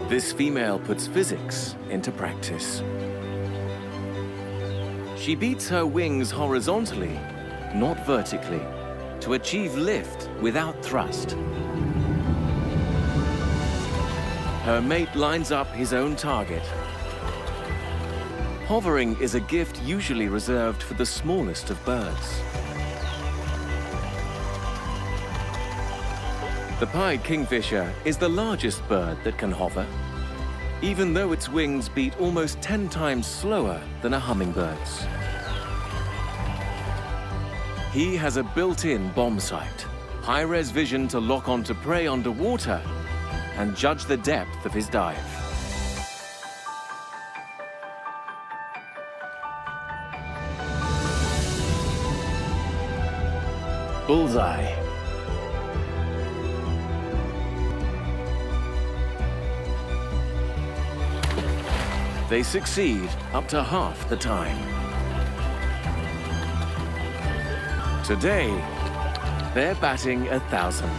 This female puts physics into practice. She beats her wings horizontally, not vertically, to achieve lift witut thrust. Her mate lines up his own target. Hovering is a gift usually reserved for the smallest of birds. The pied kingfisher is the largest bird that can hover, even though its wings beat almost 10 times slower than a hummingbird's. He has a built-in bomb sight, high-res vision to lock onto prey underwater, and judge the depth of his dive. Bullseye. They succeed up to half the time. Today, they're batting 1,000.